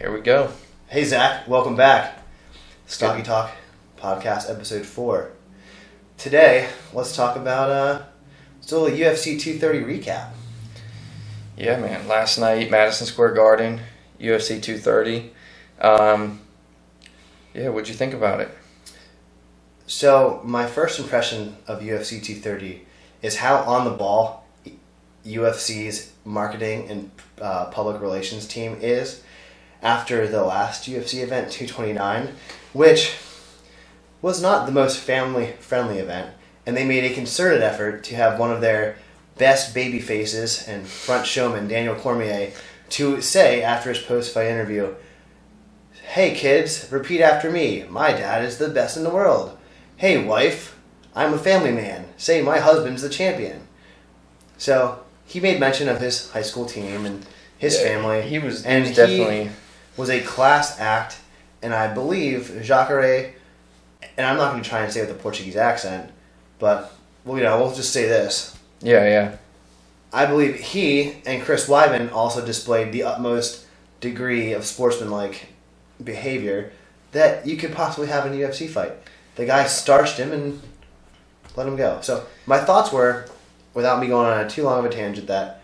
Here we go. Hey Zach, welcome back. Stocky Talk Podcast Episode 4. Today, let's talk about still a UFC 230 recap. Yeah, man. Last night, Madison Square Garden, UFC 230. What'd you think about it? So, my first impression of UFC 230 is how on the ball UFC's marketing and public relations team is after the last UFC event, 229, which was not the most family-friendly event, and they made a concerted effort to have one of their best baby faces and front showman, Daniel Cormier, to say after his post-fight interview, "Hey kids, repeat after me. My dad is the best in the world. Hey wife, I'm a family man. Say my husband's the champion." So he made mention of his high school team and his family. He was definitely was a class act, and I believe Jacare, and I'm not going to try and say it with a Portuguese accent, but we'll just say this. Yeah. I believe he and Chris Weidman also displayed the utmost degree of sportsmanlike behavior that you could possibly have in a UFC fight. The guy starched him and let him go. So my thoughts were, without me going on too long of a tangent, that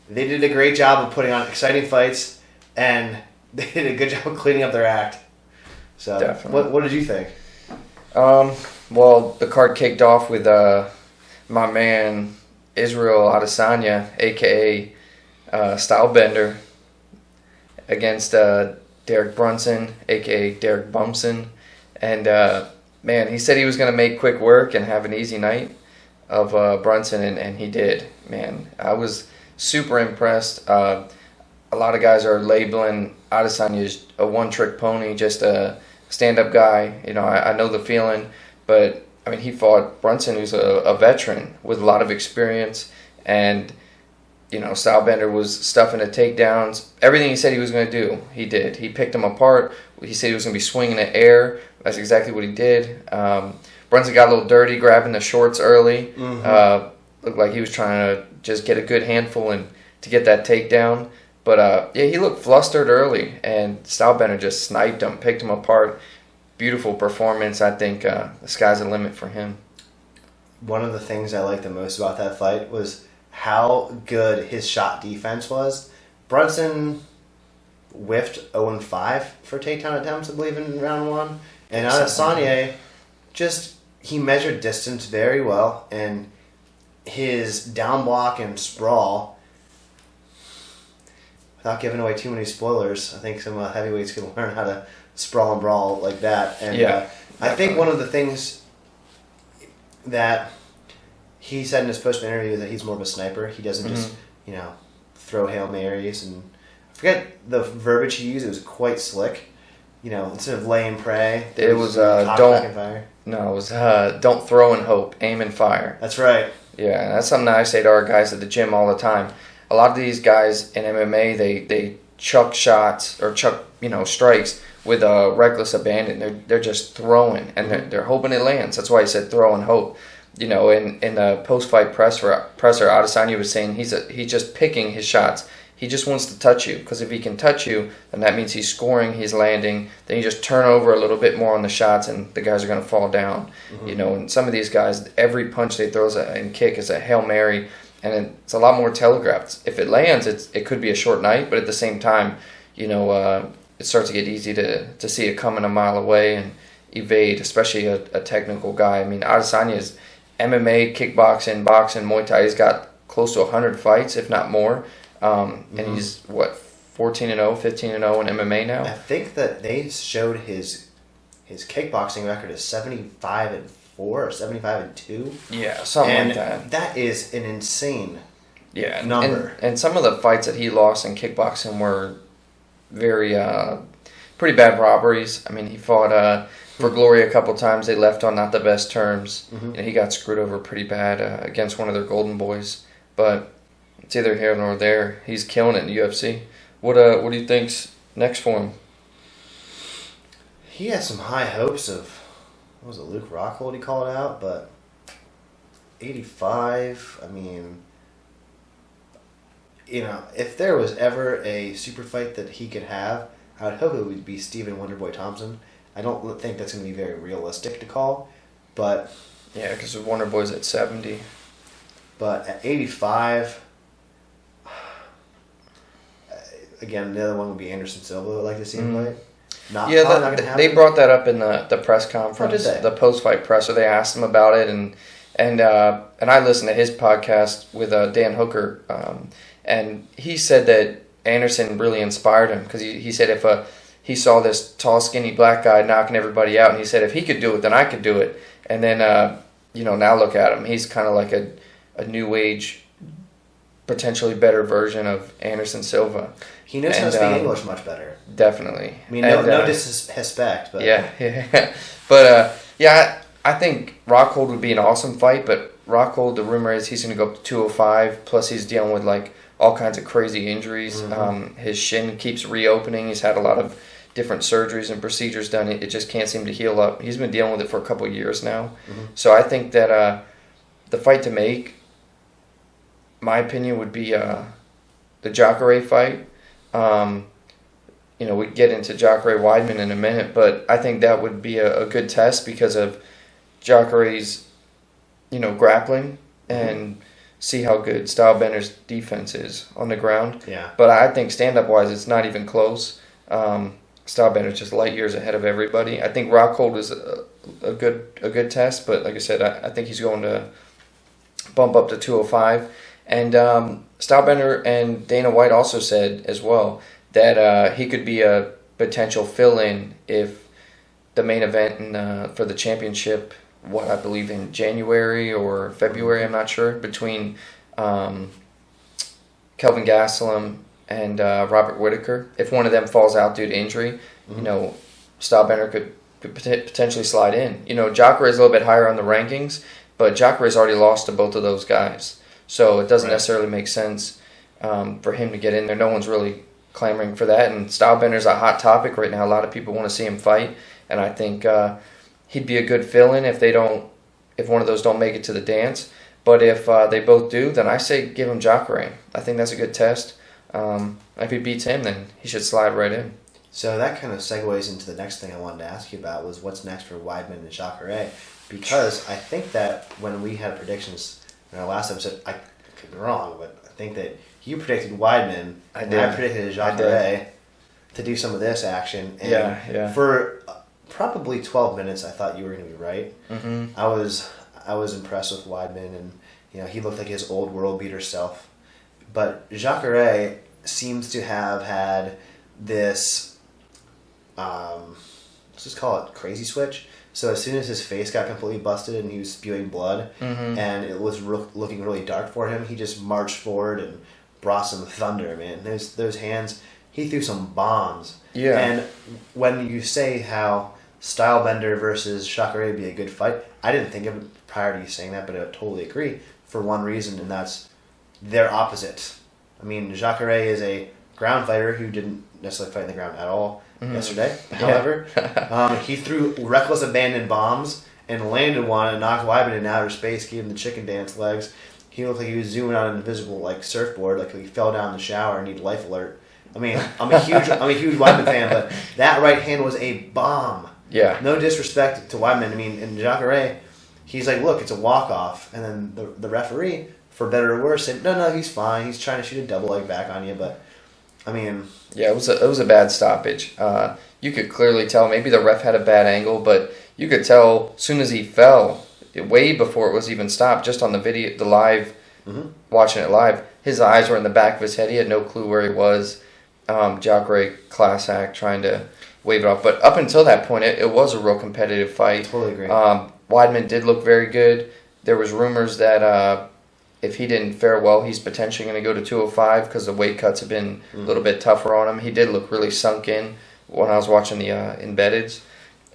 they did a great job of putting on exciting fights, and they did a good job of cleaning up their act. So, definitely. What did you think? Well, the card kicked off with my man Israel Adesanya, a.k.a. Stylebender, against Derek Brunson, a.k.a. Derek Bumson. And, man, he said he was going to make quick work and have an easy night of Brunson, and he did. Man, I was super impressed. A lot of guys are labeling Adesanya as a one-trick pony, just a stand-up guy. I know the feeling, but I mean, he fought Brunson, who's a veteran with a lot of experience, and Stylebender was stuffing the takedowns. Everything he said he was going to do, he did. He picked him apart. He said he was going to be swinging the air. That's exactly what he did. Brunson got a little dirty, grabbing the shorts early. Mm-hmm. Looked like he was trying to just get a good handful and to get that takedown. But, he looked flustered early, and Stylebender just sniped him, picked him apart. Beautiful performance. I think the sky's the limit for him. One of the things I liked the most about that fight was how good his shot defense was. Brunson whiffed 0-5 for takedown attempts, I believe, in round 1. And Adesanya he measured distance very well, and his down block and sprawl, without giving away too many spoilers, I think some heavyweights could learn how to sprawl and brawl like that. And I think one of the things that he said in his post-match interview is that he's more of a sniper. He doesn't just, throw Hail Marys. And I forget the verbiage he used. It was quite slick. Instead of lay and pray, it was don't fire. No, it was don't throw and hope, aim and fire. That's right. Yeah, that's something that I say to our guys at the gym all the time. A lot of these guys in MMA, they chuck shots or chuck strikes with reckless abandon. They're just throwing, and they're hoping it lands. That's why I said throw and hope. In the post-fight presser, Adesanya was saying he's just picking his shots. He just wants to touch you, because if he can touch you, then that means he's scoring, he's landing. Then you just turn over a little bit more on the shots, and the guys are going to fall down. Mm-hmm. And some of these guys, every punch they throw and kick is a Hail Mary, and it's a lot more telegraphed. If it lands, it could be a short night, but at the same time, it starts to get easy to see it coming a mile away and evade, especially a technical guy. I mean, Adesanya's MMA, kickboxing, boxing, Muay Thai, he's got close to 100 fights, if not more. And he's, 14-0, 15-0 in MMA now? I think that they showed his kickboxing record is 75-4 or 75-2. Yeah, something like that. That is an insane number. And some of the fights that he lost in kickboxing were very, pretty bad robberies. I mean, he fought for Glory a couple times. They left on not the best terms. Mm-hmm. And he got screwed over pretty bad against one of their Golden Boys. But it's either here nor there. He's killing it in the UFC. What do you think's next for him? He had some high hopes of, what was it, Luke Rockhold he called out, but 85, I mean, if there was ever a super fight that he could have, I would hope it would be Stephen Wonderboy Thompson. I don't think that's going to be very realistic to call, but Yeah, because Wonder Boy's at 70. But at 85, again, the other one would be Anderson Silva. I'd like to see him play. Not gonna happen. They brought that up in the press conference, the post-fight presser. They asked him about it, and I listened to his podcast with Dan Hooker, and he said that Anderson really inspired him because he said if he saw this tall, skinny black guy knocking everybody out, and he said if he could do it, then I could do it. And then now look at him. He's kind of like a new age, potentially better version of Anderson Silva. He knows how to speak English much better. Definitely. I mean, no disrespect, but yeah. But I think Rockhold would be an awesome fight. But Rockhold, the rumor is he's going to go up to 205. Plus, he's dealing with like all kinds of crazy injuries. Mm-hmm. His shin keeps reopening. He's had a lot of different surgeries and procedures done. It just can't seem to heal up. He's been dealing with it for a couple of years now. Mm-hmm. So I think that the fight to make, my opinion, would be the Jacare fight. We get into Jacare Weidman in a minute, but I think that would be a good test because of Jacare's, grappling and see how good Stylebender's defense is on the ground. Yeah. But I think stand-up wise, it's not even close. Stylebender's just light years ahead of everybody. I think Rockhold is a good test, but like I said, I think he's going to bump up to 205. And Stylebender and Dana White also said as well that he could be a potential fill-in if the main event for the championship, I believe in January or February, I'm not sure, between Kelvin Gastelum and Robert Whittaker. If one of them falls out due to injury, Stylebender could potentially slide in. Jacare is a little bit higher on the rankings, but Jacare's already lost to both of those guys. So it doesn't necessarily make sense for him to get in there. No one's really clamoring for that. And Stylebender's a hot topic right now. A lot of people want to see him fight. And I think he'd be a good fill-in if one of those don't make it to the dance. But if they both do, then I say give him Jacare. I think that's a good test. If he beats him, then he should slide right in. So that kind of segues into the next thing I wanted to ask you about was what's next for Weidman and Jacare. Because I think that when we had predictions in our last episode, I could be wrong, but I think that you predicted Weidman, I predicted Jacare to do some of this action. And for probably 12 minutes, I thought you were going to be right. Mm-hmm. I was impressed with Weidman, and he looked like his old world beater self. But Jacare seems to have had this, let's just call it crazy switch. So as soon as his face got completely busted and he was spewing blood, and it was looking really dark for him, he just marched forward and brought some thunder, man. Those hands, he threw some bombs. Yeah. And when you say how Stylebender versus Jacare would be a good fight, I didn't think of it prior to you saying that, but I totally agree for one reason, and that's they're opposite. I mean, Jacare is a ground fighter who didn't necessarily fight in the ground at all yesterday. However, he threw reckless abandon bombs and landed one and knocked Weidman in outer space, gave him the chicken dance legs. He looked like he was zooming on an invisible surfboard, like he fell down in the shower and needed life alert. I mean, I'm a huge Weidman fan, but that right hand was a bomb. Yeah. No disrespect to Weidman. I mean, in Jacare, he's like, look, it's a walk-off. And then the referee, for better or worse, said, no, he's fine. He's trying to shoot a double leg back on you. But, I mean... Yeah, it was a bad stoppage. You could clearly tell maybe the ref had a bad angle, but you could tell as soon as he fell, way before it was even stopped, just on the video, the live, watching it live, his eyes were in the back of his head. He had no clue where he was. Jacare class act trying to wave it off. But up until that point, it was a real competitive fight. Totally agree. Weidman did look very good. There was rumors that if he didn't fare well, he's potentially going to go to 205 because the weight cuts have been a little bit tougher on him. He did look really sunk in when I was watching the embeddeds.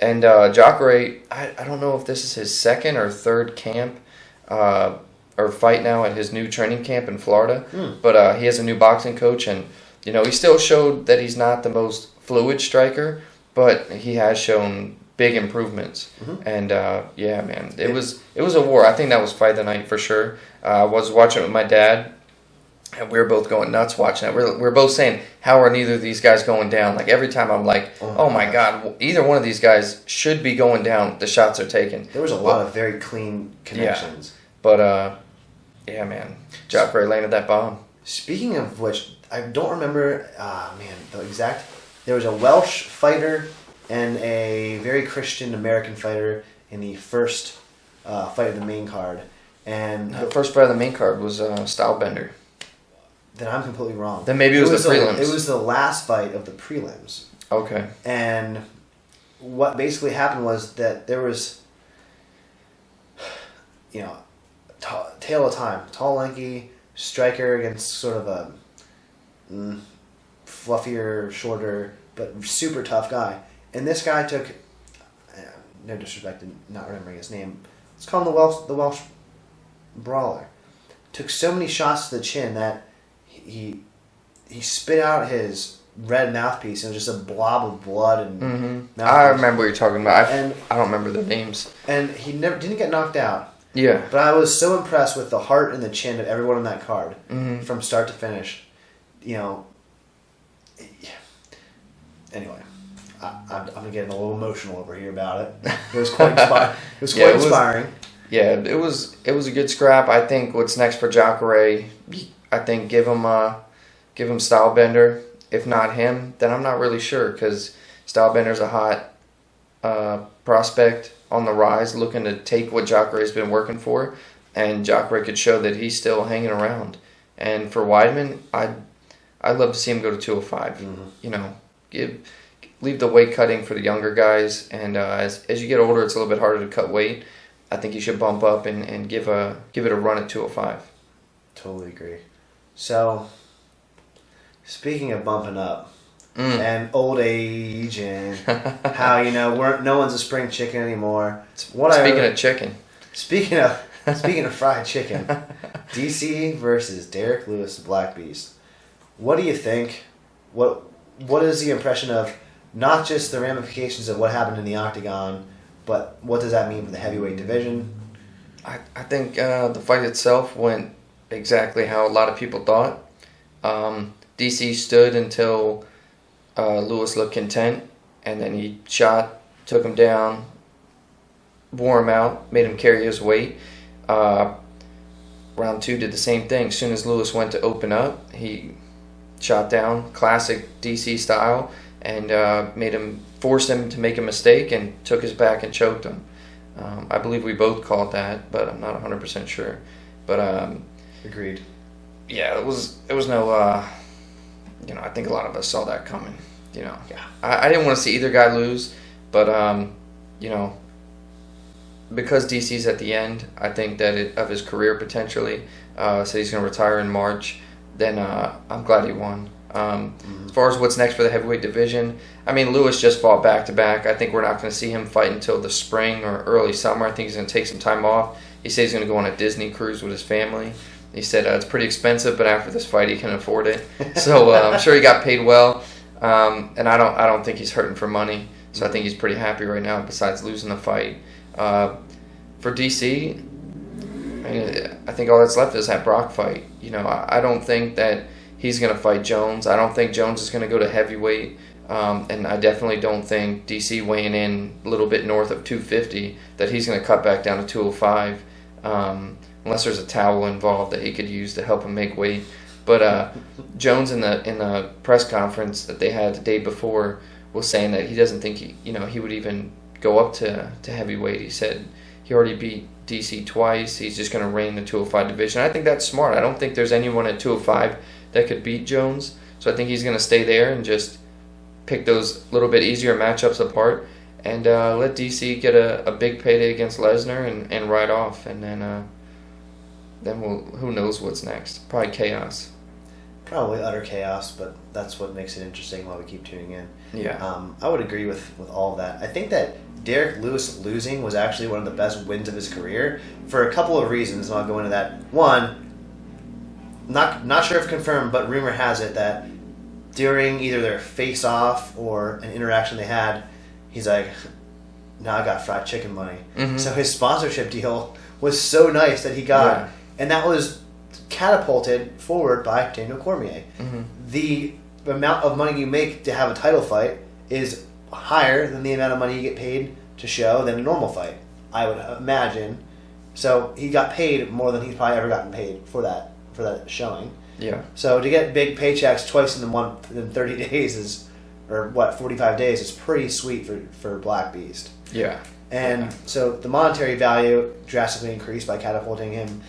And Jacare, I don't know if this is his second or third camp or fight now at his new training camp in Florida. But he has a new boxing coach, and he still showed that he's not the most fluid striker, but he has shown big improvements. And man, it was a war. I think that was fight of the night for sure. I was watching it with my dad, And we were both going nuts watching it. We're both saying, how are neither of these guys going down? Like, every time I'm like, oh my God, either one of these guys should be going down. The shots are taken. There was a lot of very clean connections. Yeah. But, yeah, man. Jacare landed that bomb. Speaking of which, I don't remember, the exact... There was a Welsh fighter and a very Christian American fighter in the first fight of the main card. And The first fight of the main card was Stylebender. Then I'm completely wrong. Then maybe it was the prelims. It was the last fight of the prelims. Okay. And what basically happened was that there was, tale of time. Tall, lanky striker against sort of a fluffier, shorter, but super tough guy. And this guy took, no disrespect in not remembering his name, let's call him the Welsh Brawler. Took so many shots to the chin that he spit out his red mouthpiece and it was just a blob of blood and mouthpiece. I remember what you're talking about. I don't remember the names. And he didn't get knocked out. Yeah. But I was so impressed with the heart and the chin of everyone on that card from start to finish. Anyway, I'm getting a little emotional over here about it. It was quite inspiring. Yeah, it was a good scrap. I think what's next for Jacare, I think give him Stylebender. If not him, then I'm not really sure because Stylebender's a hot prospect on the rise, looking to take what Jacare's been working for, and Jacare could show that he's still hanging around. And for Weidman, I'd love to see him go to 205. Leave the weight cutting for the younger guys, and as you get older, it's a little bit harder to cut weight. I think you should bump up and give it a run at 205. Totally agree. So, speaking of bumping up and old age and how no one's a spring chicken anymore. Speaking of fried chicken, DC versus Derek Lewis, the Black Beast. What do you think? What is the impression of not just the ramifications of what happened in the octagon, but what does that mean for the heavyweight division? I think the fight itself went exactly how a lot of people thought. DC stood until Lewis looked content, and then he took him down, wore him out, made him carry his weight. Round 2 did the same thing. As soon as Lewis went to open up, he shot down, classic DC style, and forced him to make a mistake and took his back and choked him. I believe we both called that, but I'm not 100% sure. But agreed. Yeah, it was no. I think a lot of us saw that coming. Yeah. I didn't want to see either guy lose, but because DC's at the end, I think that of his career potentially, so he's going to retire in March. Then I'm glad he won. As far as what's next for the heavyweight division, Lewis just fought back-to-back. I think we're not going to see him fight until the spring or early summer. I think he's going to take some time off. He said he's going to go on a Disney cruise with his family. He said it's pretty expensive, but after this fight, he can afford it. So I'm sure he got paid well, and I don't think he's hurting for money. So I think he's pretty happy right now. Besides losing the fight, for DC, I think all that's left is that Brock fight. I don't think that he's going to fight Jones. I don't think Jones is going to go to heavyweight. And I definitely don't think DC weighing in a little bit north of 250 that he's going to cut back down to 205 unless there's a towel involved that he could use to help him make weight. But Jones in the press conference that they had the day before was saying that he doesn't think he would even go up to heavyweight. He said he already beat DC twice. He's just going to reign the 205 division. I think that's smart. I don't think there's anyone at 205 that could beat Jones. So I think he's going to stay there and just pick those little bit easier matchups apart and let DC get a big payday against Lesnar and ride off. And then who knows what's next? Probably chaos. Probably utter chaos, but that's what makes it interesting while we keep tuning in. Yeah. I would agree with all of that. I think that Derek Lewis losing was actually one of the best wins of his career for a couple of reasons, and I'll go into that. One, not sure if confirmed, but rumor has it that during either their face-off or an interaction they had, he's like, now I got fried chicken money. Mm-hmm. So his sponsorship deal was so nice that he got, and that was catapulted forward by Daniel Cormier. Mm-hmm. The amount of money you make to have a title fight is higher than the amount of money you get paid to show than a normal fight, I would imagine. So he got paid more than he's probably ever gotten paid for that showing. Yeah. So to get big paychecks twice in a month in 30 days or 45 days is pretty sweet for Black Beast. Yeah. And so the monetary value drastically increased by catapulting him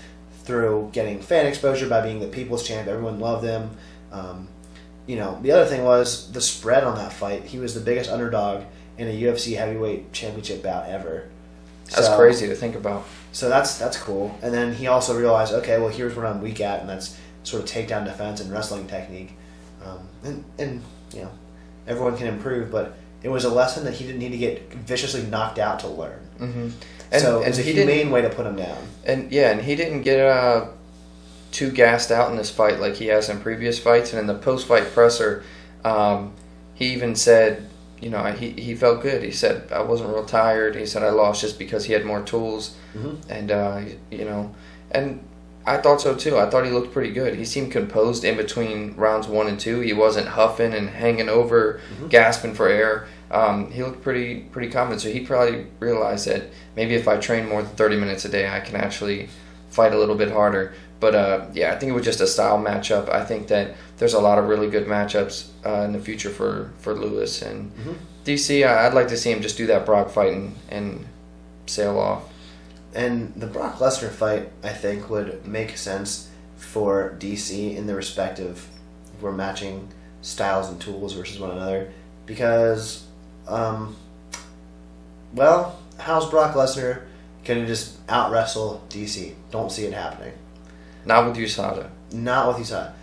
through getting fan exposure by being the people's champ. Everyone loved him. The other thing was the spread on that fight. He was the biggest underdog in a UFC heavyweight championship bout ever. That's crazy to think about. So that's cool. And then he also realized, okay, well, here's what I'm weak at, and that's sort of takedown defense and wrestling technique. And everyone can improve, but it was a lesson that he didn't need to get viciously knocked out to learn. Mm-hmm. So it's a humane way to put him down. And he didn't get too gassed out in this fight like he has in previous fights. And in the post-fight presser, he even said, he felt good. He said, I wasn't real tired. He said, I lost just because he had more tools. Mm-hmm. And, and I thought so too. I thought he looked pretty good. He seemed composed in between rounds 1 and 2. He wasn't huffing and hanging over, gasping for air. He looked pretty confident. So he probably realized that maybe if I train more than 30 minutes a day, I can actually fight a little bit harder. But I think it was just a style matchup. I think that there's a lot of really good matchups in the future for Lewis and DC. I'd like to see him just do that Brock fight and sail off. And the Brock Lesnar fight, I think, would make sense for DC in the respective, if we're matching styles and tools versus one another. Because, how's Brock Lesnar going to just out-wrestle DC? Don't see it happening. Not with USADA. Not with USADA.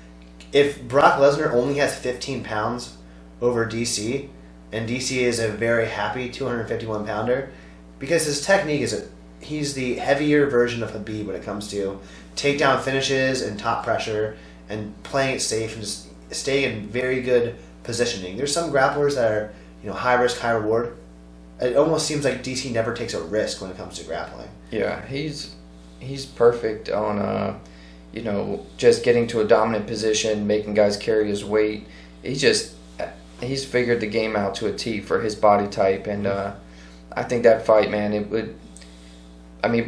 If Brock Lesnar only has 15 pounds over DC, and DC is a very happy 251-pounder, because his technique is he's the heavier version of Khabib when it comes to takedown finishes and top pressure and playing it safe and just staying in very good positioning. There's some grapplers that are, high risk, high reward. It almost seems like DC never takes a risk when it comes to grappling. Yeah, he's perfect on just getting to a dominant position, making guys carry his weight. He's figured the game out to a T for his body type, and I think that fight, man,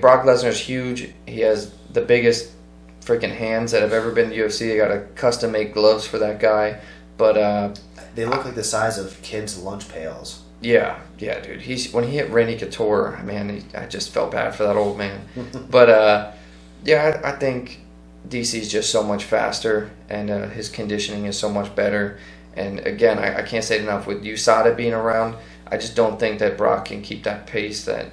Brock Lesnar's huge. He has the biggest freaking hands that have ever been in the UFC. They got a custom-made gloves for that guy, but they look like the size of kids' lunch pails. Yeah, dude. When he hit Randy Couture, man, I just felt bad for that old man. But I think DC's just so much faster, and his conditioning is so much better. And again, I can't say it enough. With USADA being around, I just don't think that Brock can keep that pace that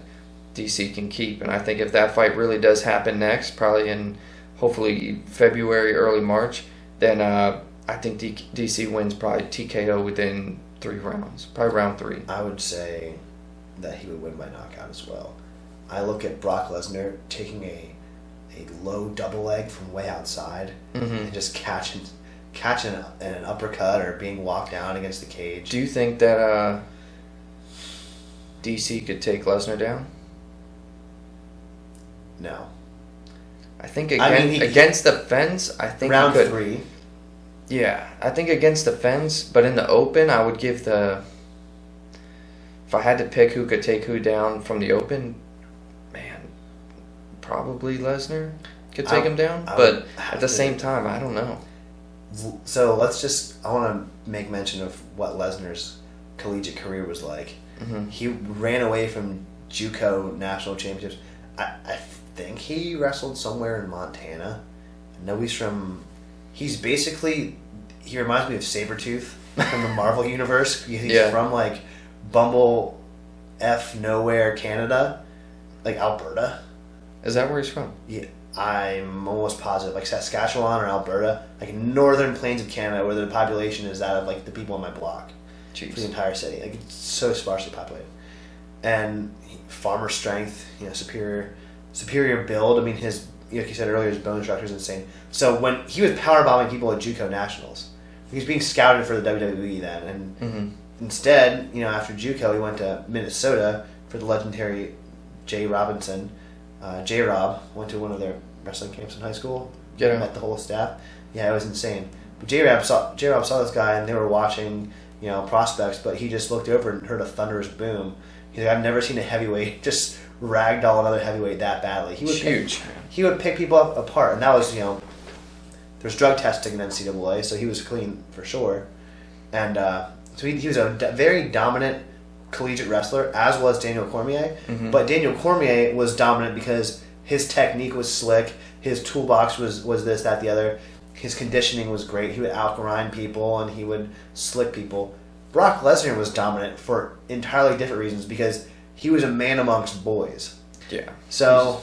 DC can keep. And I think if that fight really does happen next, probably in hopefully February, early March, then I think DC wins probably TKO within 3 rounds, probably round 3. I would say that he would win by knockout as well. I look at Brock Lesnar taking a low double leg from way outside and just catching an uppercut or being walked down against the cage. Do you think that DC could take Lesnar down? No. I think against the fence, I think round he could. 3. Yeah, I think against the fence, but in the open, I would give if I had to pick who could take who down from the open, man, probably Lesnar could take him down. But at the same time, I don't know. So I want to make mention of what Lesnar's collegiate career was like. Mm-hmm. He ran away from JUCO national championships. I think he wrestled somewhere in Montana. I know he reminds me of Sabretooth from the Marvel universe. He's from like Bumble F nowhere, Canada, like Alberta. Is that where he's from? Yeah, I'm almost positive, like Saskatchewan or Alberta, like northern plains of Canada, where the population is that of like the people in my block. Jeez. For the entire city, like it's so sparsely populated, and farmer strength, superior build. I mean, his, like you said earlier, his bone structure is insane. So when he was powerbombing people at JUCO nationals, he was being scouted for the WWE then, and instead, after JUCO, he went to Minnesota for the legendary Jay Robinson. J-Rob went to one of their wrestling camps in high school. met the whole staff. Yeah, it was insane. But J-Rab saw this guy, and they were watching, prospects, but he just looked over and heard a thunderous boom. He's like, I've never seen a heavyweight just ragdoll another heavyweight that badly. He would huge. He would pick people up apart, and that was, there's drug testing in NCAA, so he was clean for sure. And so he was a very dominant collegiate wrestler, as was Daniel Cormier. Mm-hmm. But Daniel Cormier was dominant because his technique was slick, his toolbox was this, that, the other. His conditioning was great. He would out-grind people, and he would slick people. Brock Lesnar was dominant for entirely different reasons because he was a man amongst boys. Yeah. So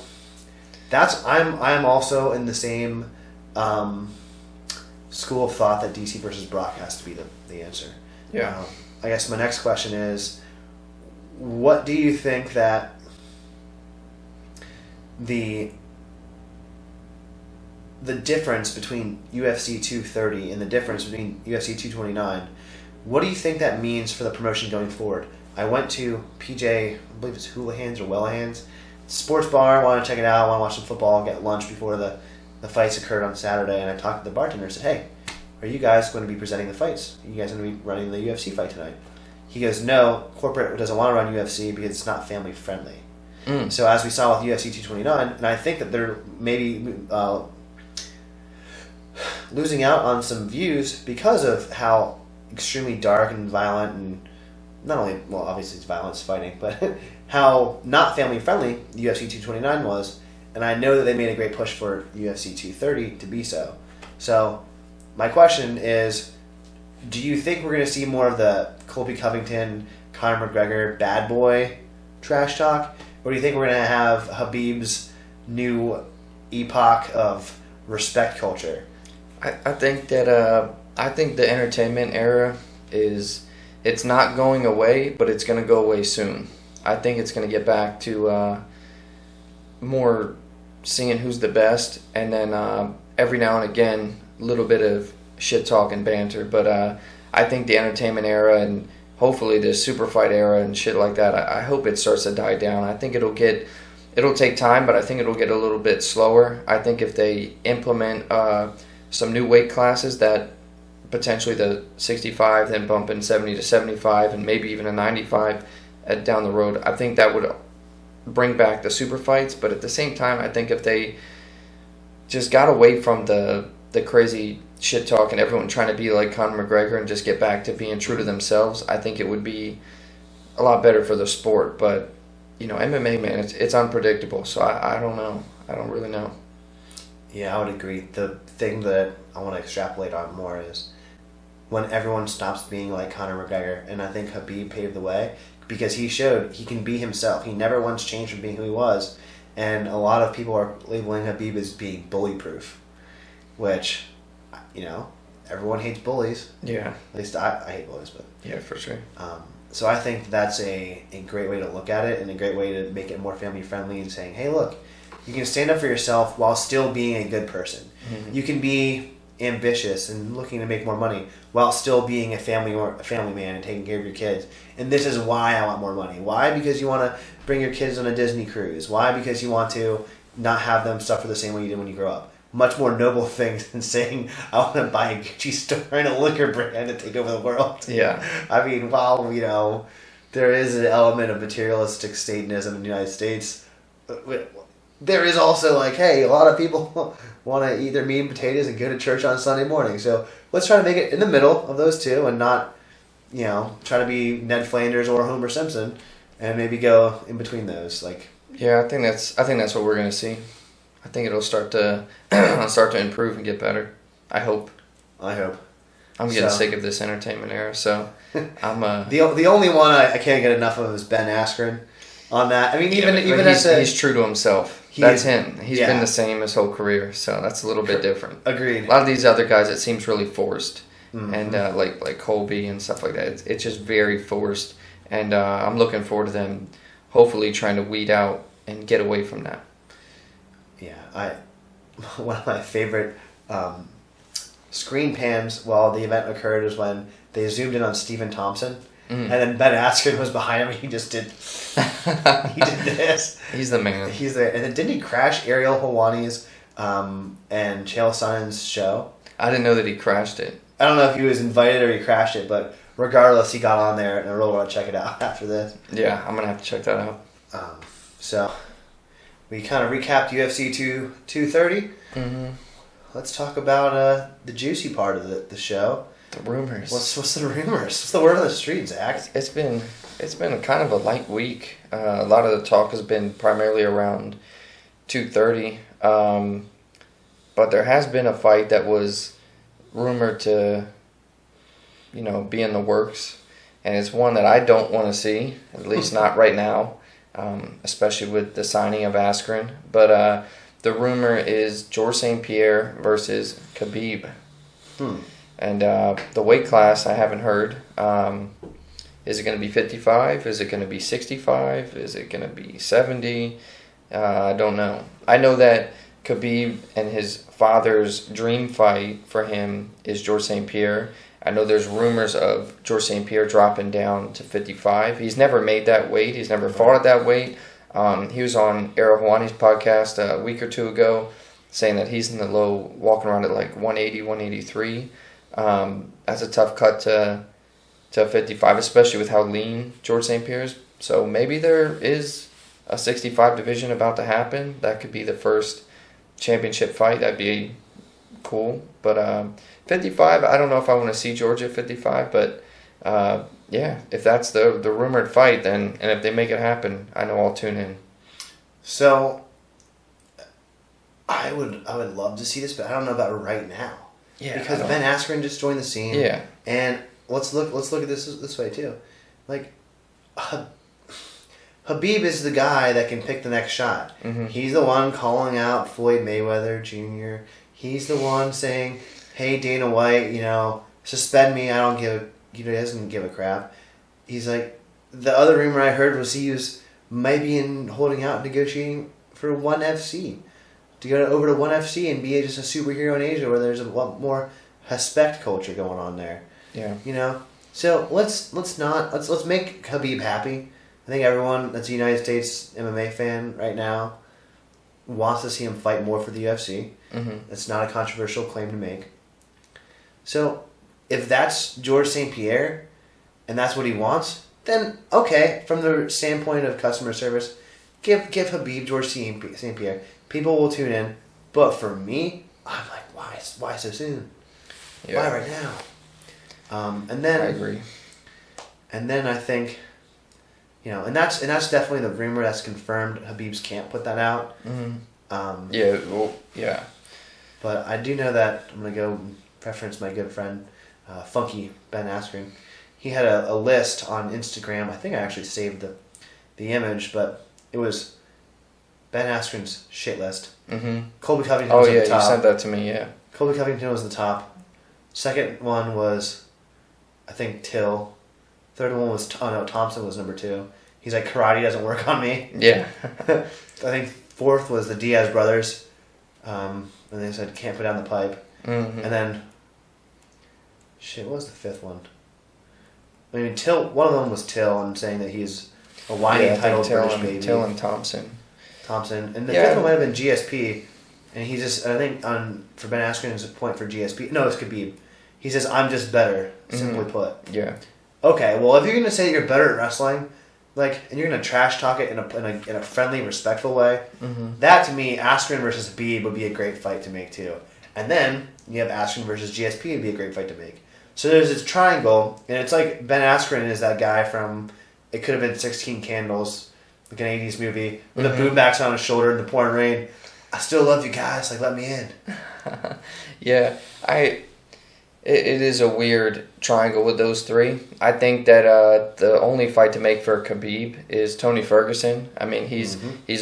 I'm also in the same school of thought that DC versus Brock has to be the answer. Yeah. I guess my next question is, what do you think that the difference between UFC 230 and the difference between UFC 229, what do you think that means for the promotion going forward? I went to PJ, I believe it's Houlihan's or Wellahan's sports bar. I want to check it out. I want to watch some football, get lunch before the fights occurred on Saturday. And I talked to the bartender and said, hey, are you guys going to be presenting the fights? Are you guys going to be running the UFC fight tonight? He goes, no, corporate doesn't want to run UFC because it's not family friendly. So as we saw with UFC 229, and I think that they're maybe losing out on some views because of how extremely dark and violent, and not only, well, obviously it's violence fighting, but how not family friendly UFC 229 was. And I know that they made a great push for UFC 230 to be so. So my question is, do you think we're going to see more of the Colby Covington, Conor McGregor, bad boy trash talk? Or do you think we're going to have Khabib's new epoch of respect culture? I think that I think the entertainment era it's not going away, but it's going to go away soon. I think it's going to get back to more seeing who's the best, and then every now and again a little bit of shit talk and banter. But I think the entertainment era and hopefully the super fight era and shit like that, I hope it starts to die down. I think it'll take time, but I think it'll get a little bit slower. I think if they implement some new weight classes, that potentially the 65, then bump in 70 to 75, and maybe even a 95 down the road, I think that would bring back the super fights. But at the same time, I think if they just got away from the crazy shit talk and everyone trying to be like Conor McGregor and just get back to being true to themselves, I think it would be a lot better for the sport. But MMA, man, it's unpredictable, so I don't know. I don't really know. Yeah, I would agree. The thing that I want to extrapolate on more is when everyone stops being like Conor McGregor, and I think Khabib paved the way because he showed he can be himself. He never once changed from being who he was, and a lot of people are labeling Khabib as being bully-proof, which, everyone hates bullies. Yeah. At least I hate bullies, but yeah, for sure. So I think that's a great way to look at it and a great way to make it more family-friendly and saying, hey, look, you can stand up for yourself while still being a good person. Mm-hmm. You can be ambitious and looking to make more money while still being a family man and taking care of your kids. And this is why I want more money. Why? Because you want to bring your kids on a Disney cruise. Why? Because you want to not have them suffer the same way you did when you grow up. Much more noble things than saying, I want to buy a Gucci store and a liquor brand to take over the world. Yeah. I mean, while, there is an element of materialistic statism in the United States, there is also hey, a lot of people want to eat their meat and potatoes and go to church on Sunday morning. So let's try to make it in the middle of those two and not, try to be Ned Flanders or Homer Simpson and maybe go in between those. Yeah, I think that's what we're gonna see. I think it'll start to improve and get better. I hope. I'm getting sick of this entertainment era, so I'm the only one I can't get enough of is Ben Askren. On that, I mean, even he's true to himself. That's him. He's been the same his whole career, so that's a little bit different. Agreed. A lot of these other guys, it seems really forced, and like Colby and stuff like that. It's just very forced, and I'm looking forward to them, hopefully trying to weed out and get away from that. Yeah, one of my favorite screen pans while the event occurred was when they zoomed in on Stephen Thompson. And then Ben Askren was behind him. And he just did. He did this. He's the man. He's there. And then didn't he crash Ariel Helwani's and Chael Sonnen's show. I didn't know that he crashed it. I don't know if he was invited or he crashed it, but regardless, he got on there, and I really want to check it out after this. Yeah, I'm going to have to check that out. So, we kind of recapped UFC 230. Mm-hmm. Let's talk about the juicy part of the show. The rumors. What's the rumors? What's the word on the street, Zach? It's been kind of a light week. A lot of the talk has been primarily around 230. But there has been a fight that was rumored to, be in the works. And it's one that I don't want to see, at least not right now, especially with the signing of Askren. But the rumor is Georges St. Pierre versus Khabib. And the weight class, I haven't heard. Is it going to be 55? Is it going to be 65? Is it going to be 70? I don't know. I know that Khabib and his father's dream fight for him is Georges St. Pierre. I know there's rumors of Georges St. Pierre dropping down to 55. He's never made that weight. He's never fought at that weight. He was on Ariel Helwani's podcast a week or two ago saying that he's in the low, walking around at like 180, 183. That's a tough cut to 55, especially with how lean Georges St. Pierre is. So maybe there is a 65 division about to happen. That could be the first championship fight. That'd be cool. But 55, I don't know if I want to see George at 55. But yeah, if that's the rumored fight, then and if they make it happen, I know I'll tune in. So I would love to see this, but I don't know about it right now. Yeah, because Ben Askren just joined the scene. Yeah, and let's look at this way too. Like Khabib is the guy that can pick the next shot. Mm-hmm. He's the one calling out Floyd Mayweather Jr. He's the one saying, "Hey Dana White, suspend me. I don't give." He doesn't give a crap. He's like, the other rumor I heard was he might be holding out negotiating for ONE FC. To go over to ONE FC and be just a superhero in Asia where there's a lot more respect culture going on there. Yeah. So let's make Khabib happy. I think everyone that's a United States MMA fan right now wants to see him fight more for the UFC. Mm-hmm. It's not a controversial claim to make. So if that's Georges St. Pierre and that's what he wants, then okay, from the standpoint of customer service, give Khabib Georges St. Pierre. People will tune in. But for me, I'm like, why so soon? Yeah. Why right now? And then I agree. And then I think, and that's definitely the rumor that's confirmed. Habib's can't put that out. Mm-hmm. Yeah. But I do know that I'm gonna go reference my good friend, Funky Ben Askren. He had a list on Instagram. I think I actually saved the image, but it was Ben Askren's shit list. Mm-hmm. Colby Covington was at the top. You sent that to me, yeah. Colby Covington was the top. Second one was, I think, Till. Third one was, Thompson was number 2. He's like, karate doesn't work on me. Yeah. I think fourth was the Diaz brothers. And they said, can't put down the pipe. Mm-hmm. And then, what was the fifth one? I mean, Till, one of them was Till and saying that he's a whiny entitled British baby. Till and Thompson. And the fifth one might have been GSP. And he just, I think for Ben Askren's point for GSP, no, it's Khabib. He says, I'm just better, simply put. Yeah. Okay, well, if you're going to say you're better at wrestling, and you're going to trash talk it in a friendly, respectful way, that to me, Askren versus Khabib would be a great fight to make too. And then you have Askren versus GSP would be a great fight to make. So there's this triangle, and it's like Ben Askren is that guy from, it could have been 16 Candles, like an 80s movie, with the boombacks on his shoulder in the pouring rain. I still love you guys, let me in. Yeah, it is a weird triangle with those three. I think that the only fight to make for Khabib is Tony Ferguson. I mean, he's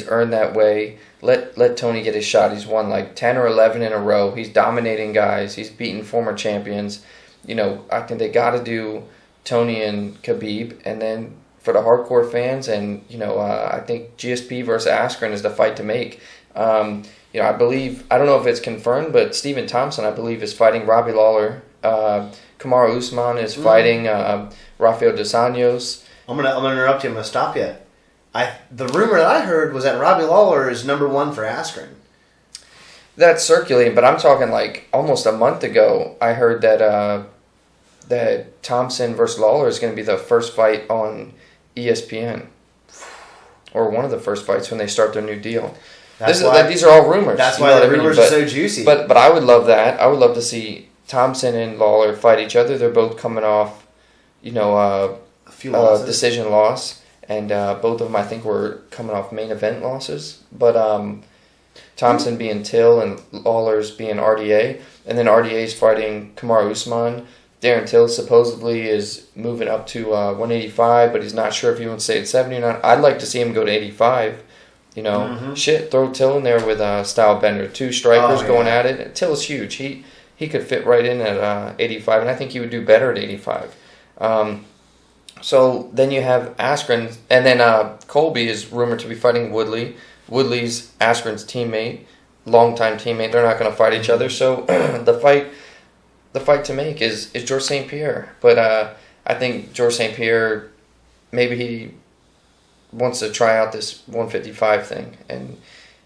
earned that way. Let Tony get his shot. He's won 10 or 11 in a row. He's dominating guys. He's beaten former champions. I think they got to do Tony and Khabib, and then for the hardcore fans, and I think GSP versus Askren is the fight to make. I believe, I don't know if it's confirmed, but Stephen Thompson, I believe, is fighting Robbie Lawler. Kamaru Usman is fighting Rafael Dos Anjos. I'm gonna interrupt you. I'm gonna stop you. The rumor that I heard was that Robbie Lawler is number 1 for Askren. That's circulating, but I'm talking like almost a month ago. I heard that Thompson versus Lawler is going to be the first fight on ESPN, or one of the first fights when they start their new deal. These are all rumors. That's why the rumors are so juicy. But I would love that. I would love to see Thompson and Lawler fight each other. They're both coming off, a few decision loss, and both of them I think were coming off main event losses. But Thompson being Till and Lawler's being RDA, and then RDA's fighting Kamaru Usman. Darren Till supposedly is moving up to 185, but he's not sure if he wants to stay at 70 or not. I'd like to see him go to 85. Throw Till in there with Stylebender. Two strikers going at it. Till's huge. He could fit right in at 85, and I think he would do better at 85. So then you have Askren, and then Colby is rumored to be fighting Woodley. Woodley's Askren's teammate, longtime teammate. They're not going to fight each other. So the fight to make is George St. Pierre. But I think George St. Pierre, maybe he wants to try out this 155 thing. And,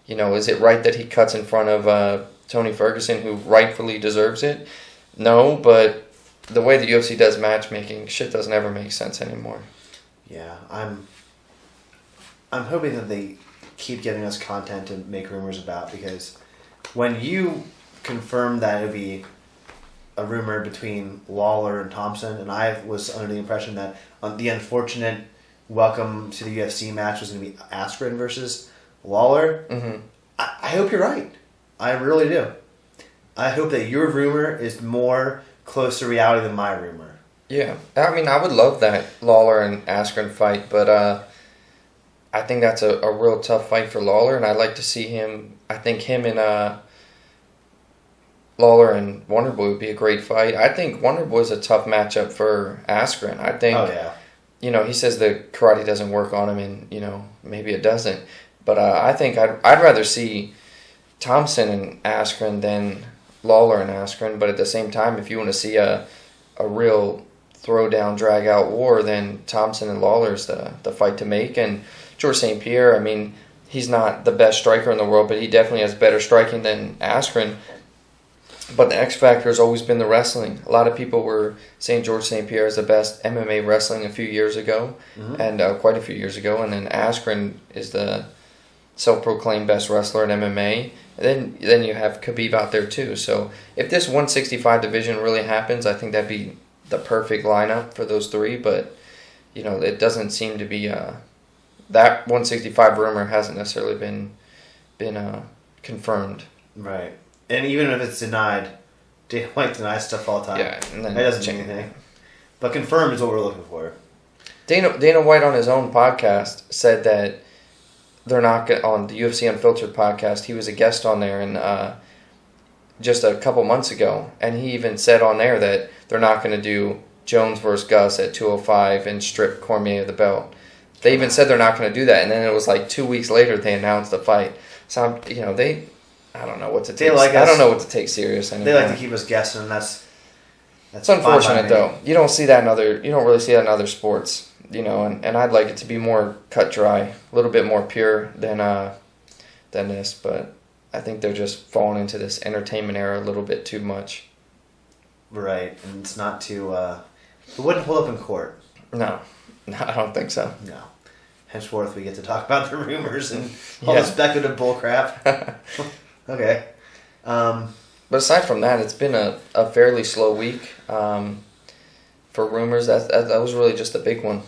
is it right that he cuts in front of Tony Ferguson, who rightfully deserves it? No, but the way the UFC does matchmaking, shit doesn't ever make sense anymore. Yeah, I'm hoping that they keep giving us content to make rumors about, because when you confirmed that it would be a rumor between Lawler and Thompson, and I was under the impression that the unfortunate welcome to the UFC match was going to be Askren versus Lawler. Mm-hmm. I hope you're right. I really do. I hope that your rumor is more close to reality than my rumor. Yeah. I mean, I would love that Lawler and Askren fight, but I think that's a real tough fight for Lawler, and I'd like to see him. I think him and Lawler and Wonderboy would be a great fight. I think Wonderboy's a tough matchup for Askren. I think, he says the karate doesn't work on him, and, maybe it doesn't. But I think I'd rather see Thompson and Askren than Lawler and Askren. But at the same time, if you want to see a real throw-down, drag-out war, then Thompson and Lawler's the fight to make. And George St. Pierre, I mean, he's not the best striker in the world, but he definitely has better striking than Askren. But the X factor has always been the wrestling. A lot of people were saying George St. Pierre is the best MMA wrestling a few years ago, and quite a few years ago. And then Askren is the self-proclaimed best wrestler in MMA. And then you have Khabib out there too. So if this 165 division really happens, I think that'd be the perfect lineup for those three. But it doesn't seem to be that 165 rumor hasn't necessarily been confirmed. Right. And even if it's denied, Dana White denies stuff all the time. Yeah, and then that doesn't mean anything. But confirmed is what we're looking for. Dana White on his own podcast said that they're not on the UFC Unfiltered podcast. He was a guest on there and just a couple months ago, and he even said on there that they're not going to do Jones versus Gus at 205 and strip Cormier of the belt. They even said they're not going to do that, and then it was like 2 weeks later they announced the fight. So I don't know what to take. I don't know what to take serious anymore. They like to keep us guessing, and that's it's unfortunate though. You don't see that you don't really see that in other sports, and I'd like it to be more cut dry, a little bit more pure than this. But I think they're just falling into this entertainment era a little bit too much. Right, and it's not too. It wouldn't hold up in court. No, I don't think so. No. Henceforth, we get to talk about the rumors and all the speculative bullcrap. Okay. But aside from that, it's been a fairly slow week for rumors. That was really just a big one.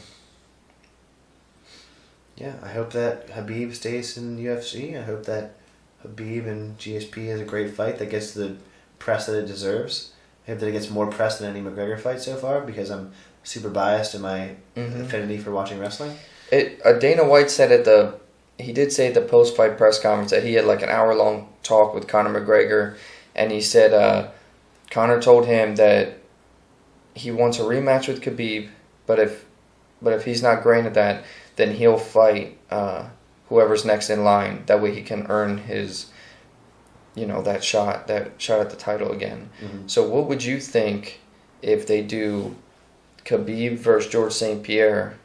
Yeah, I hope that Khabib stays in UFC. I hope that Khabib and GSP has a great fight that gets the press that it deserves. I hope that it gets more press than any McGregor fight so far, because I'm super biased in my affinity for watching wrestling. Dana White said he did say at the post-fight press conference that he had like an hour-long talk with Conor McGregor, and he said Conor told him that he wants a rematch with Khabib, but if he's not granted that, then he'll fight whoever's next in line. That way he can earn his, that shot at the title again. Mm-hmm. So what would you think if they do Khabib versus George St. Pierre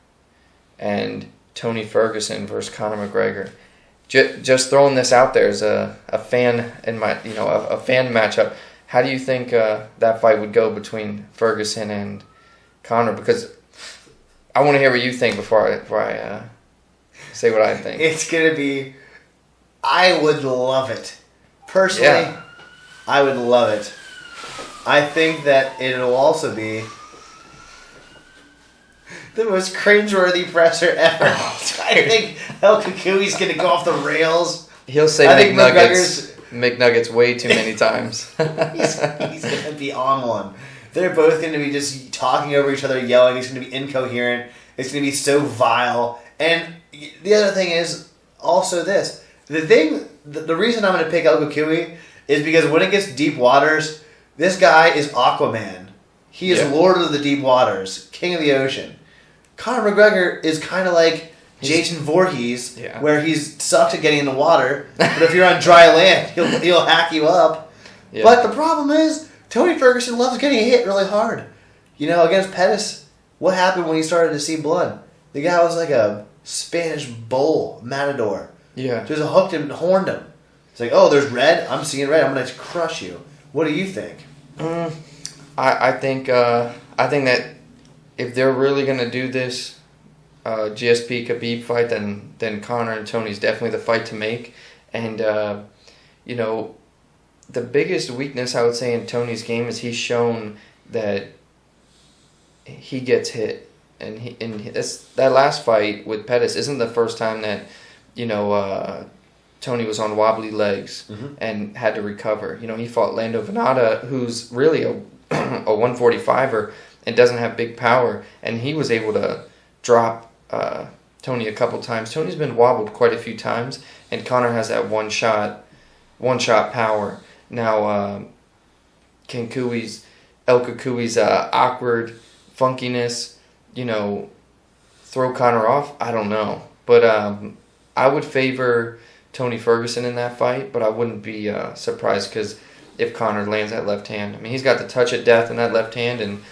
and Tony Ferguson versus Conor McGregor? just throwing this out there as a fan in my a fan matchup. How do you think that fight would go between Ferguson and Conor? Because I want to hear what you think before I say what I think. It's gonna be. I would love it. Personally, Yeah. I would love it. I think that it'll also be the most cringeworthy presser ever. I think El Kukui's gonna go off the rails. He'll say I think McNuggets way too many times. He's gonna be on one. They're both gonna be just talking over each other, yelling. It's gonna be incoherent. It's gonna be so vile. And the other thing is also this. The reason I'm gonna pick El Kukui is because when it gets deep waters, this guy is Aquaman. He is Yeah. Lord of the Deep Waters, King of the Ocean. Conor McGregor is kind of like Jason Voorhees, Yeah. where he's sucked at getting in the water, but if you're on dry land, he'll hack you up. Yeah. But the problem is, Tony Ferguson loves getting hit really hard. Against Pettis, what happened when he started to see blood? The guy was like a Spanish bull matador. Yeah. Just hooked him, horned him. It's like, oh, there's red. I'm seeing red. I'm gonna crush you. What do you think? I think that if they're really gonna do this GSP Khabib fight, then Conor and Tony's definitely the fight to make. And the biggest weakness I would say in Tony's game is he's shown that he gets hit, and that last fight with Pettis isn't the first time that Tony was on wobbly legs and had to recover. He fought Lando Venata, who's really a 145er and doesn't have big power, and he was able to drop Tony a couple times. Tony's been wobbled quite a few times, and Conor has that one shot power. Now, El Kukui's awkward funkiness, throw Conor off. I don't know, but I would favor Tony Ferguson in that fight, but I wouldn't be surprised because if Conor lands that left hand, he's got the touch of death in that left hand, and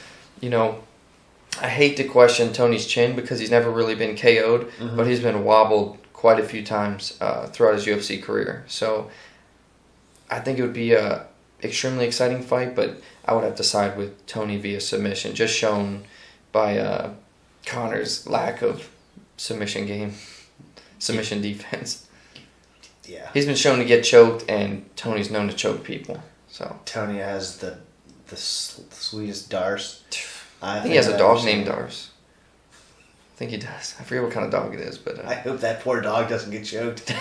I hate to question Tony's chin because he's never really been KO'd, but he's been wobbled quite a few times throughout his UFC career. So I think it would be a extremely exciting fight, but I would have to side with Tony via submission, just shown by Conor's lack of submission defense. Yeah. He's been shown to get choked, and Tony's known to choke people. So Tony has the sweetest Darce. I think he has a dog named Darce. I think he does. I forget what kind of dog it is, but I hope that poor dog doesn't get choked.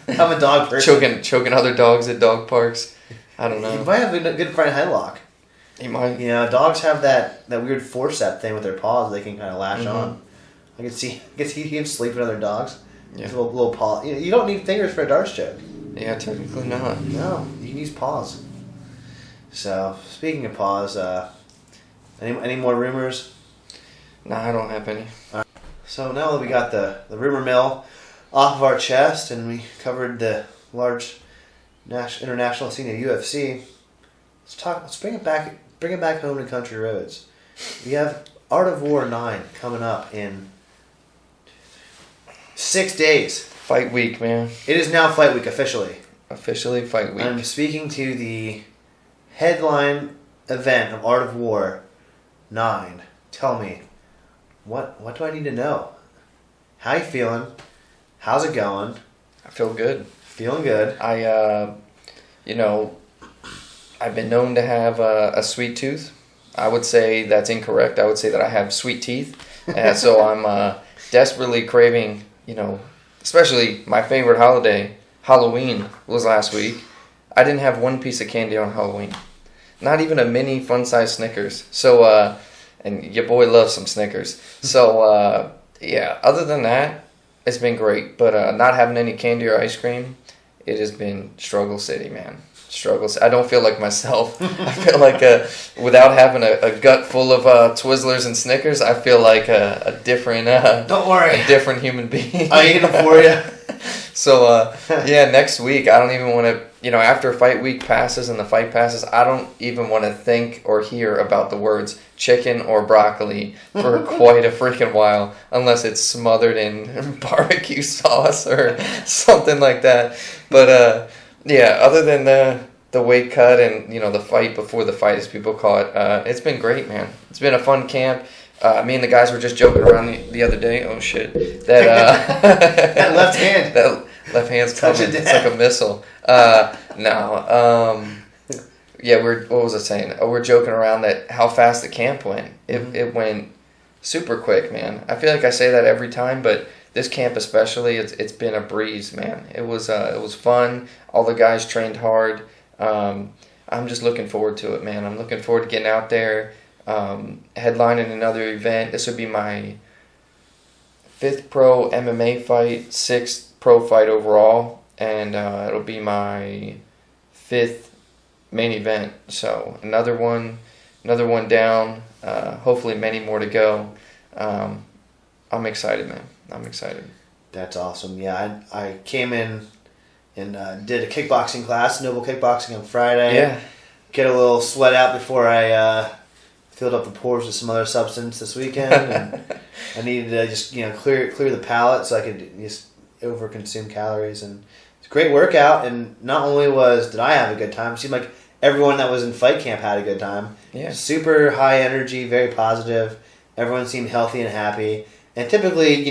I'm a dog person. Choking other dogs at dog parks. I don't know. He might have a good front headlock. He might. Dogs have that weird forceps thing with their paws they can kind of lash on. I can see him sleeping with other dogs. Yeah. His little paw. You don't need fingers for a Darce choke. Yeah, technically not. No, you can use paws. So, speaking of paws, any more rumors? No, I don't have any. So now that we got the rumor mill off of our chest and we covered the large international scene of UFC, let's bring it back home to country roads. We have Art of War 9 coming up in 6 days. Fight week, man. It is now fight week officially. Officially fight week. I'm speaking to the headline event of Art of War 9. Tell me, what do I need to know? How you feeling? How's it going? I feel good. Feeling good. I've been known to have a sweet tooth. I would say that's incorrect. I would say that I have sweet teeth. So I'm desperately craving, especially my favorite holiday, Halloween, was last week. I didn't have one piece of candy on Halloween. Not even a mini fun-size Snickers. So, and your boy loves some Snickers. So, other than that, it's been great. But not having any candy or ice cream, it has been struggle city, man. I don't feel like myself. I feel like without having a gut full of Twizzlers and Snickers, I feel like a different don't worry, a different human being. I ate them for you. So next week I don't even want to after fight week passes and the fight passes, I don't even want to think or hear about the words chicken or broccoli for quite a freaking while, unless it's smothered in barbecue sauce or something like that. But other than the weight cut and the fight before the fight, as people call it, it's been great, man. It's been a fun camp. Me and the guys were just joking around the other day. Oh shit! That that left hand. That left hand's coming. It's like a missile. What was I saying? We're joking around that how fast the camp went. It went super quick, man. I feel like I say that every time, but this camp especially, it's been a breeze, man. It was fun. All the guys trained hard. I'm just looking forward to it, man. I'm looking forward to getting out there, headlining another event. This would be my 5th pro MMA fight, 6th pro fight overall, and it'll be my 5th main event. So another one down. Hopefully many more to go. I'm excited, man. I'm excited. That's awesome. Yeah, I came in and did a kickboxing class, Noble Kickboxing, on Friday. Yeah. Get a little sweat out before I filled up the pores with some other substance this weekend. And I needed to just clear the palate so I could just overconsume calories. And it's a great workout. And not only did I have a good time, it seemed like everyone that was in fight camp had a good time. Yeah. Super high energy, very positive. Everyone seemed healthy and happy. And typically,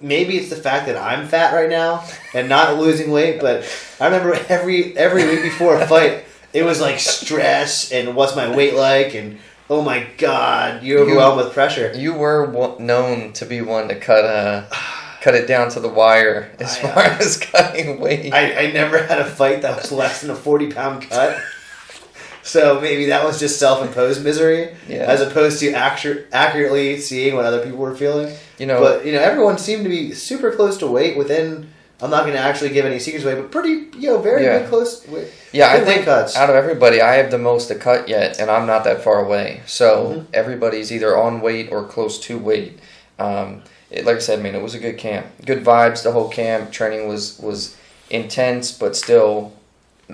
maybe it's the fact that I'm fat right now and not losing weight, but I remember every week before a fight, it was like stress and what's my weight like, and oh my God, you're overwhelmed with pressure. You were known to be one to cut it down to the wire as far as cutting weight. I never had a fight that was less than a 40-pound cut. So maybe that was just self-imposed misery, as opposed to accurately seeing what other people were feeling. But everyone seemed to be super close to weight within. I'm not going to actually give any secrets away, but pretty, very good close weight. Yeah, I think cuts. Out of everybody, I have the most to cut yet, and I'm not that far away. So everybody's either on weight or close to weight. Like I said, man, it was a good camp. Good vibes the whole camp. Training was intense, but still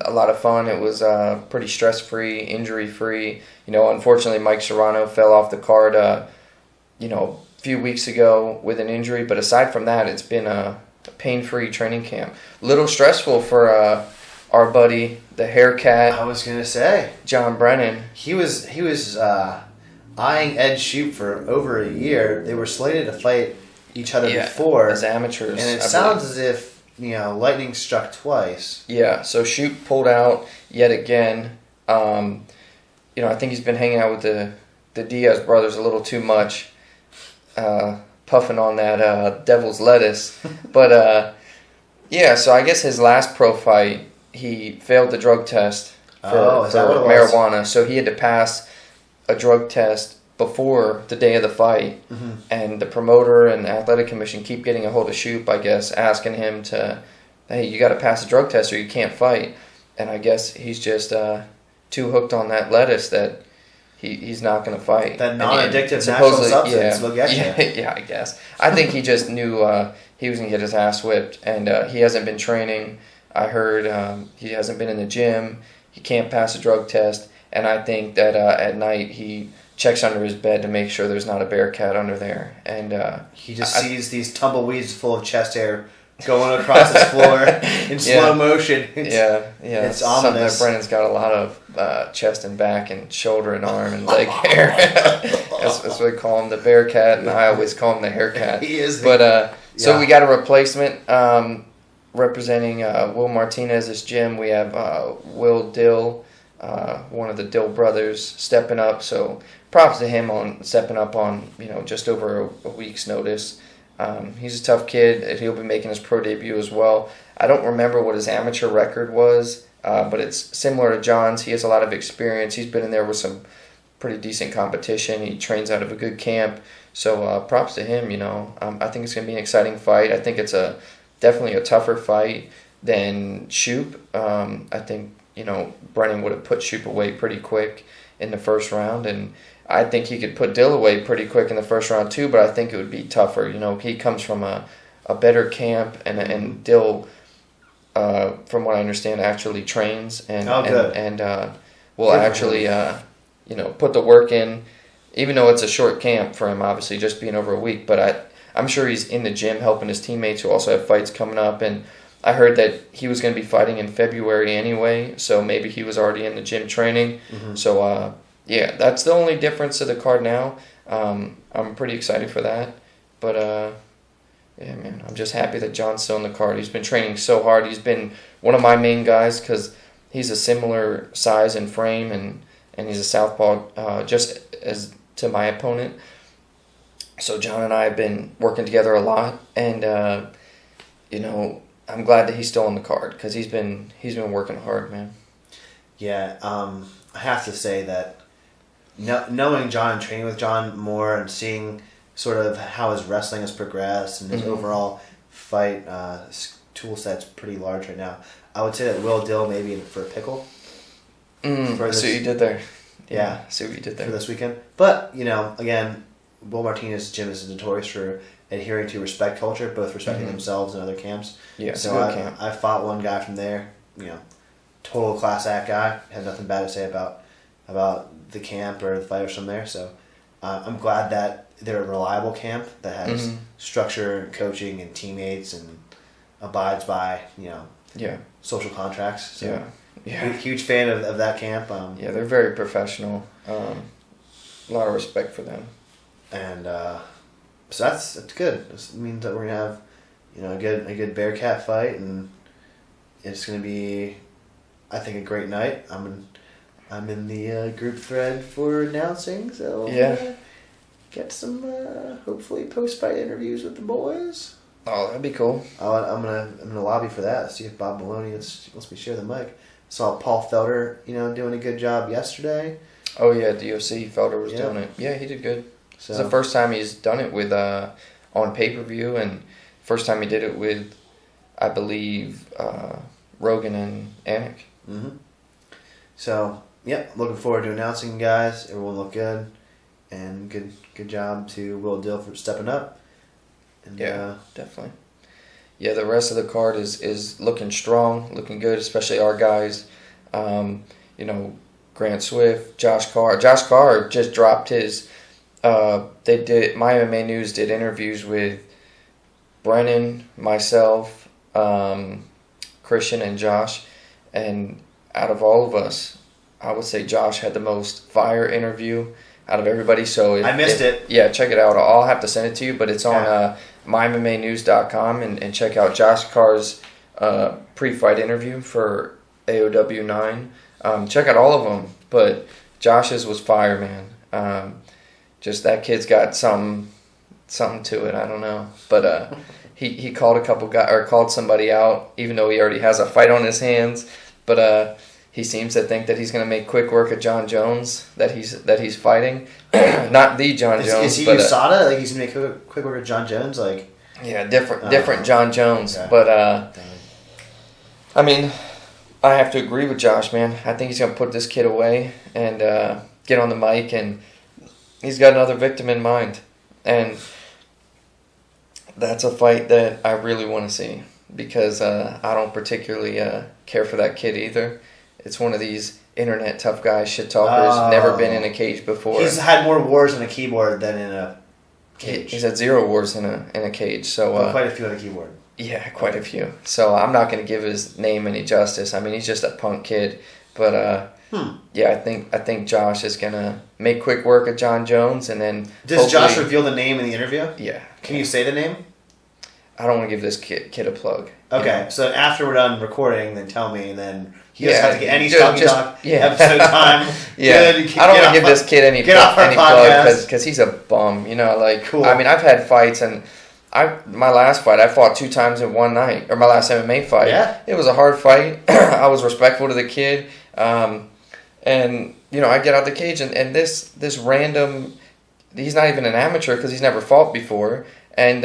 a lot of fun. It was pretty stress-free, injury-free. Unfortunately, Mike Serrano fell off the card, a few weeks ago with an injury. But aside from that, it's been a pain-free training camp. Little stressful for our buddy, the haircat. I was gonna say John Brennan. He was eyeing Ed Shoup for over a year. They were slated to fight each other before as amateurs, and it sounds as if lightning struck twice. Yeah, so Shoup pulled out yet again. I think he's been hanging out with the Diaz brothers a little too much, puffing on that devil's lettuce. But so I guess his last pro fight, he failed the drug test for marijuana, so he had to pass a drug test before the day of the fight, and the promoter and the athletic commission keep getting a hold of Shoup, I guess, asking him to, hey, you got to pass a drug test or you can't fight. And I guess he's just too hooked on that lettuce that he's not going to fight. That non-addictive natural substance will get you. Yeah, I guess. I think he just knew he was going to get his ass whipped, and he hasn't been training. I heard he hasn't been in the gym. He can't pass a drug test, and I think that at night he checks under his bed to make sure there's not a bear cat under there, and he just sees these tumbleweeds full of chest hair going across his floor in slow motion. It's ominous. Brennan's got a lot of chest and back and shoulder and arm and leg hair. That's what we call him, the bear cat, and I always call him the hair cat. He is. But so we got a replacement representing Will Martinez's gym. We have Will Dill, one of the Dill brothers, stepping up. So props to him on stepping up on just over a week's notice. He's a tough kid. He'll be making his pro debut as well. I don't remember what his amateur record was, but it's similar to John's. He has a lot of experience. He's been in there with some pretty decent competition. He trains out of a good camp. So props to him, I think it's going to be an exciting fight. I think it's definitely a tougher fight than Shoup. I think, Brennan would have put Shoup away pretty quick in the first round, and I think he could put Dill away pretty quick in the first round too, but I think it would be tougher. He comes from a better camp, and Dill from what I understand, actually trains and good. and will actually put the work in, even though it's a short camp for him, obviously just being over a week. But I'm sure he's in the gym helping his teammates who also have fights coming up. And I heard that he was going to be fighting in February anyway, so maybe he was already in the gym training. Mm-hmm. So yeah, that's the only difference to the card now. I'm pretty excited for that, but yeah, man, I'm just happy that John's still in the card. He's been training so hard. He's been one of my main guys because he's a similar size and frame, and he's a southpaw, just as to my opponent. So John and I have been working together a lot, and I'm glad that he's still on the card because he's been working hard, man. Yeah, I have to say that knowing John and training with John more and seeing sort of how his wrestling has progressed and his overall fight tool set's pretty large right now. I would say that Will Dill maybe for a pickle. I see what you did there. Yeah, I see what you did there. For this weekend. But, again, Will Martinez's gym is notorious for adhering to respect culture, both respecting themselves and other camps. Yeah, so I fought one guy from there, total class act guy, had nothing bad to say about the camp or the fighters from there. So I'm glad that they're a reliable camp that has structure and coaching and teammates and abides by, social contracts. So huge fan of that camp. Yeah, they're very professional. A lot of respect for them. And so that's good. This means that we're gonna have, a good Bearcat fight, and it's gonna be, I think, a great night. I'm in the group thread for announcing, so get some hopefully post fight interviews with the boys. Oh, that'd be cool. I'm gonna lobby for that. See if Bob Maloney lets me share the mic. Saw Paul Felder, doing a good job yesterday. Oh yeah, DOC Felder was doing it. Yeah, he did good. So, it's the first time he's done it with on pay-per-view, and first time he did it with, I believe, Rogan and Anik. Mm-hmm. So, looking forward to announcing, guys. Everyone looked good, and good job to Will Dill for stepping up. And, definitely. Yeah, the rest of the card is looking strong, looking good, especially our guys. Grant Swift, Josh Carr. Josh Carr just dropped his... My MMA News did interviews with Brennan, myself, Christian, and Josh, and out of all of us, I would say Josh had the most fire interview out of everybody. So I missed it. Yeah, check it out. I'll have to send it to you, but it's on mymmanews.com, and check out Josh Carr's pre-fight interview for AOW 9. Check out all of them, but Josh's was fire, man. Just that kid's got something to it. I don't know, but he called a couple guys or called somebody out, even though he already has a fight on his hands. But he seems to think that he's going to make quick work of John Jones that he's fighting, not the John Jones. Is he but, USADA? Like he's going to make quick work of John Jones? Like different John Jones. Okay. But I mean, I have to agree with Josh, man. I think he's going to put this kid away and get on the mic, and he's got another victim in mind. And that's a fight that I really want to see because I don't particularly care for that kid either. It's one of these internet tough guys, shit talkers, never been in a cage before. He's had more wars in a keyboard than in a cage. He's had 0 wars in a cage. So quite a few on a keyboard. Yeah, quite a few. So I'm not going to give his name any justice. I mean, he's just a punk kid. But yeah, I think Josh is going to make quick work of John Jones, and then Does Josh reveal the name in the interview? Yeah. Can you say the name? I don't want to give this kid a plug. Okay, so after we're done recording, then tell me, and then he doesn't have to get any episode time. Yeah, I don't want to give this kid any plug because he's a bum. Cool. I mean, I've had fights, and my last fight, I fought 2 times in one night, or my last MMA fight. Yeah. It was a hard fight. I was respectful to the kid, and I get out the cage, and this random, he's not even an amateur because he's never fought before, and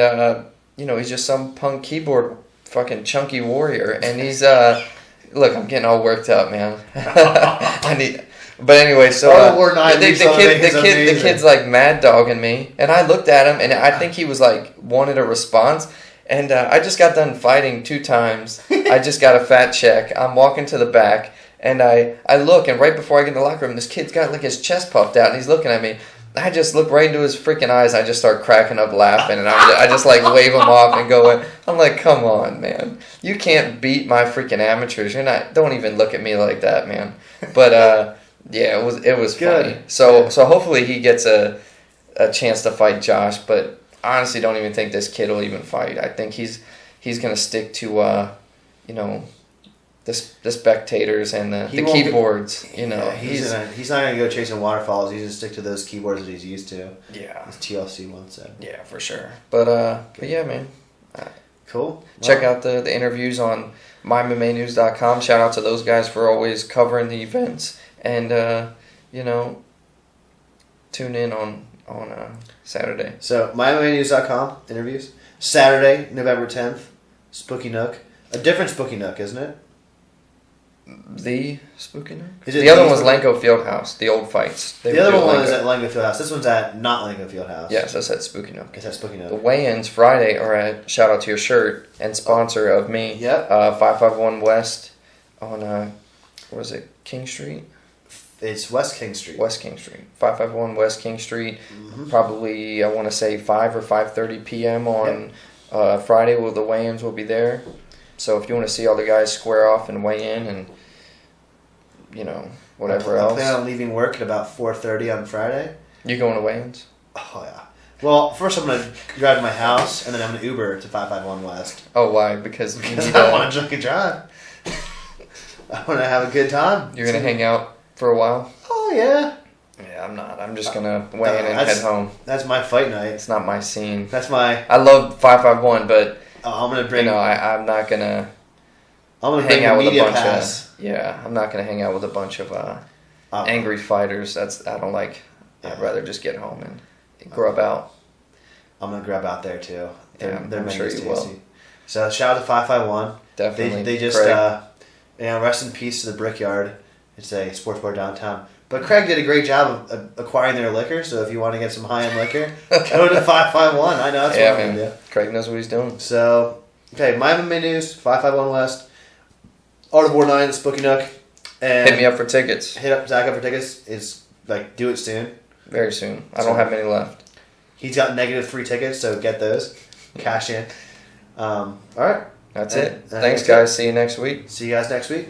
he's just some punk keyboard fucking chunky warrior, and he's look, I'm getting all worked up, man. But anyway, so the kid's like mad dogging me, and I looked at him, and I think he was like wanted a response, And I just got done fighting 2 times. I just got a fat check. I'm walking to the back, and I look, and right before I get in the locker room, this kid's got like his chest puffed out, and he's looking at me. I just look right into his freaking eyes. I just start cracking up laughing, and I just like wave him off and go. I'm like, come on, man. You can't beat my freaking amateurs. You're not. Don't even look at me like that, man. But yeah, it was Good. funny. So hopefully he gets a chance to fight Josh. But I honestly don't even think this kid will even fight. I think he's gonna stick to the spectators and the keyboards. He's not gonna go chasing waterfalls. He's gonna stick to those keyboards that he's used to. Yeah. As TLC once said. Yeah, for sure. But yeah, man. Cool. Check out the interviews on mymmanews.com. Shout out to those guys for always covering the events, and tune in on Saturday. So mymmanews.com interviews Saturday, November 10th, Spooky Nook. A different Spooky Nook, isn't it? The Spooky Nook? Is it the other one was Spooky- Lanco Fieldhouse, the old fights. The other one was at Lango Fieldhouse. This one's at not Lango Fieldhouse. Yes, I said Spooky Nook. It's at Spooky The Nook. weigh-ins Friday are at, shout out to your shirt, and sponsor of me. Yep. 551 West on, what is it, King Street? It's West King Street. West King Street. 551 West King Street. Mm-hmm. Probably, I want to say 5 or 5:30 p.m. on Friday. The weigh-ins will be there. So if you want to see all the guys square off and weigh in and, whatever I else. plan on leaving work at about 4:30 on Friday. You going to weigh-ins? Oh, yeah. Well, first I'm going to drive to my house, and then I'm going to Uber to 551 West. Oh, why? Because you Because need I want to drink and drive. I want to have a good time. You're going to hang out for a while? Oh, yeah. Yeah, I'm not. I'm just going to weigh in and that's- head home. That's my fight night. It's not my scene. That's my... I love 551, but, I'm going to bring... I'm not going to I'm going to bring hang out the with a media bunch pass. of... Yeah, I'm not going to hang out with a bunch of angry fighters. I don't like... I'd rather just get home and grub out. I'm going to grab out there, too. Yeah, Their I'm sure menu's you will. tasty. So, shout out to 551. Definitely. They just... Craig. rest in peace to the Brickyard. It's a sports bar downtown. But Craig did a great job of acquiring their liquor, so if you want to get some high-end liquor, go to 551. I know that's what I'm going to do. Craig knows what he's doing. So, okay, My MMA News, 551 West, Art of War 9, Spooky Nook. And Hit me up for tickets. Hit up Zach up for tickets. Do it soon. Very soon. I don't have many left. He's got -3 tickets, so get those. Cash in. All right. That's it. And Thanks, that's guys. See you next week. See you guys next week.